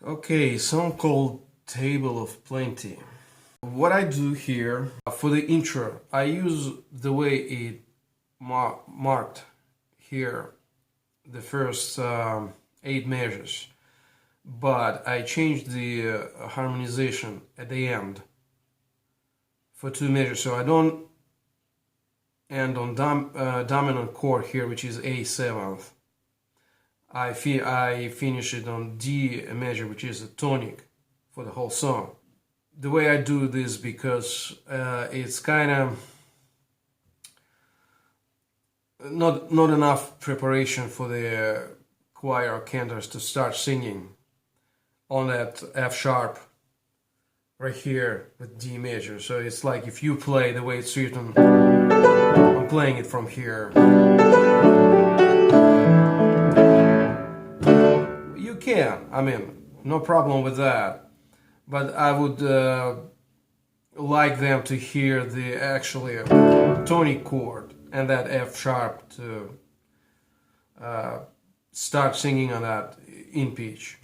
Okay, song called Table of Plenty. What I do here for the intro, I use the way it marked here the first 8 measures, but I changed the harmonization at the end for 2 measures, so I don't end on dominant chord here, which is A7th. I finish it on D measure, which is a tonic for the whole song. The way I do this because it's kind of not enough preparation for the choir or cantors to start singing on that F sharp right here with D major. So it's like if you play the way it's written, I'm playing it from here. You can, I mean, no problem with that. But I would like them to hear the actually tonic chord and that F sharp to start singing on that in pitch.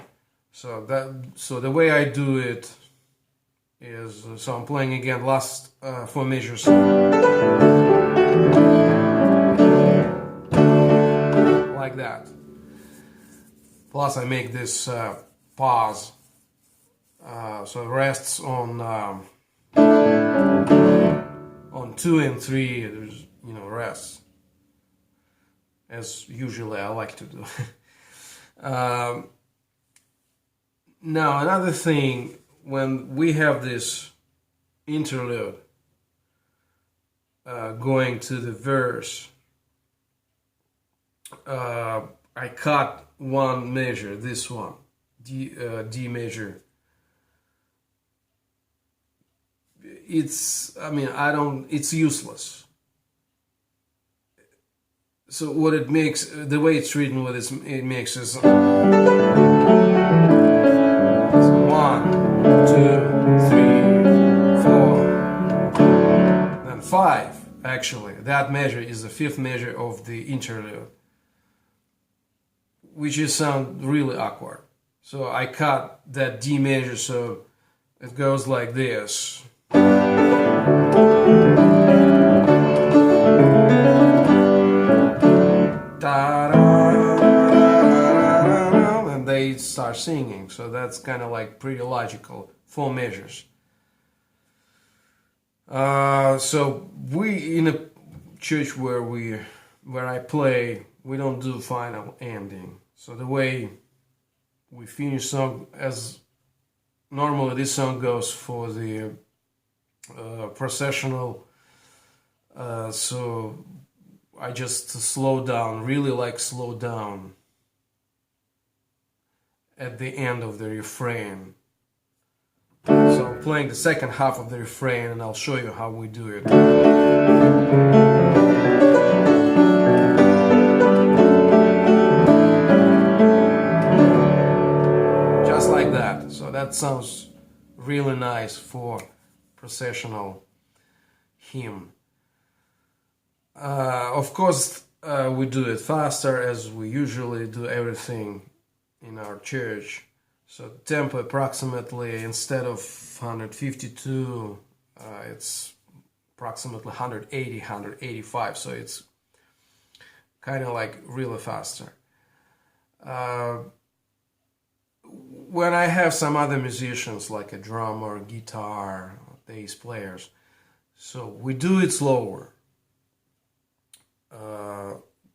So the way I do it is, so I'm playing again last 4 measures like that. Plus I make this pause. So it rests on 2 and 3. There's rests, as usually I like to do. Now another thing, when we have this interlude going to the verse, I cut 1 measure, this one, D major. It's useless. So what it makes, the way it's written with it makes is 1, 2, 3, 4, then 5. Actually, that measure is the 5th measure of the interlude, which is sound really awkward. So I cut that D major, so it goes like this. And they start singing, so that's kind of like pretty logical, 4 measures. So we, in a church where I play, we don't do final ending. So the way we finish song, as normally this song goes for the processional, so I just slow down, really like slow down at the end of the refrain. So I'm playing the second half of the refrain and I'll show you how we do it. Just like that. So that sounds really nice for processional hymn. Of course, we do it faster, as we usually do everything in our church. So tempo approximately, instead of 152, it's approximately 180, 185. So it's kind of like really faster. When I have some other musicians, like a drummer, guitar, bass players, so we do it slower.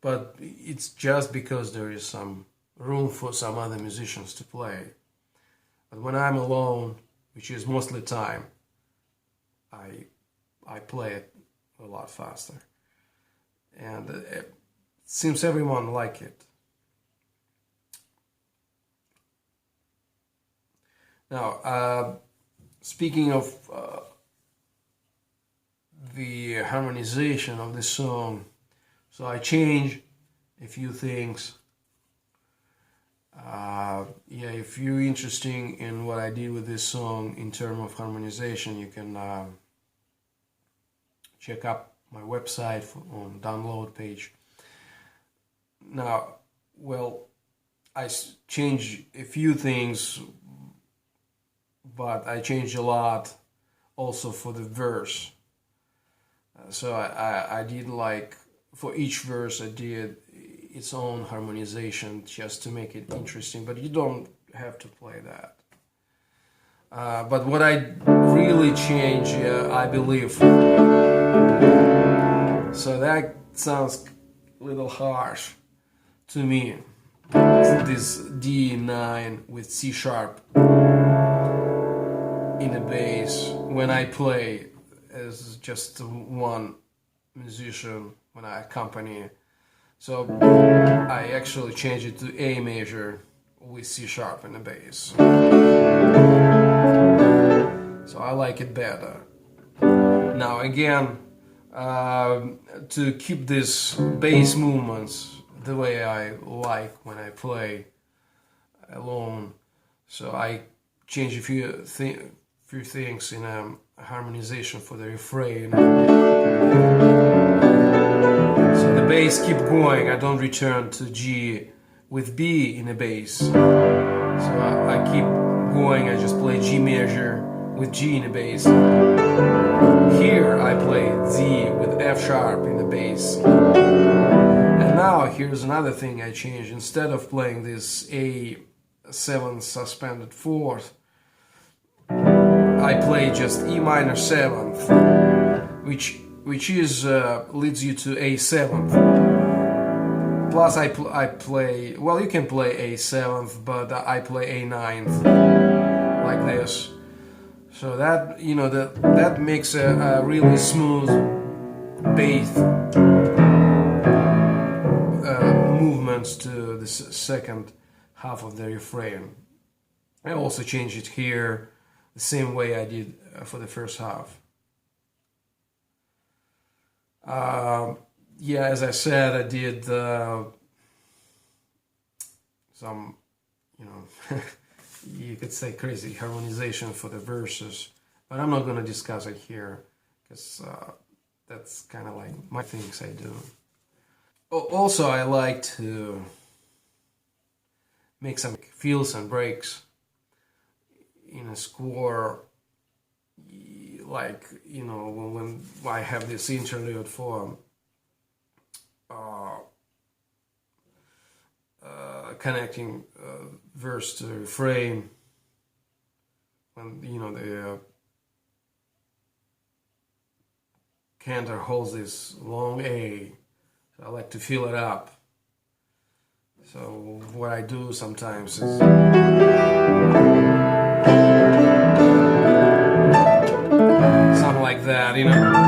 But it's just because there is some room for some other musicians to play. But when I'm alone, which is mostly time, I play it a lot faster. And it seems everyone like it. Now, speaking of the harmonization of the song, so I changed a few things. Yeah, if you're interested in what I did with this song in terms of harmonization, you can check out my website on download page. Now, well, I changed a few things but I changed a lot also for the verse. So I did like, for each verse I did its own harmonization just to make it interesting, but you don't have to play that. But what I really changed, I believe, so that sounds a little harsh to me, this D9 with C sharp in the bass when I play as just one musician, when I accompany. So I actually changed it to A major with C sharp in the bass. So I like it better. Now again, to keep these bass movements the way I like when I play alone, so I change a few things in harmonization for the refrain. So the bass keep going, I don't return to G with B in the bass. So I keep going, I just play G major with G in the bass. Here I play Z with F sharp in the bass. And now here's another thing I changed. Instead of playing this A7 suspended fourth, I play just E minor seventh, which is leads you to A7th. Plus I play, well, you can play A7th, but I play A9th like this. So that, you know, that makes a really smooth bass movements to the second half of the refrain. I also changed it here the same way I did for the first half. Yeah, as I said, I did some, you know, you could say crazy harmonization for the verses, but I'm not going to discuss it here because that's kind of like my things I do. Also, I like to make some fills and breaks in a score, like, you know, when I have this interlude for connecting verse to refrain, when, you know, the cantor holds this long A, so I like to fill it up. So what I do sometimes is something like that, you know.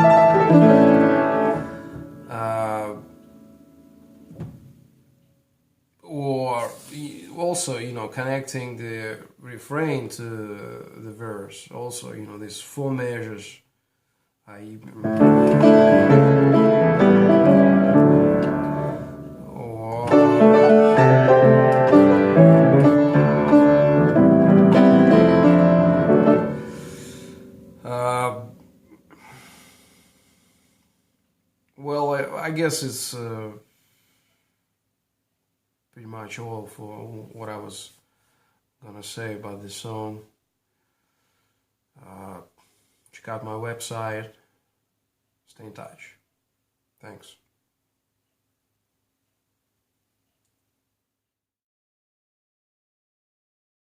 Or also, you know, connecting the refrain to the verse. Also, you know, these four measures. Well, I guess it's pretty much all for what I was gonna say about this song. Check out my website. Stay in touch. Thanks.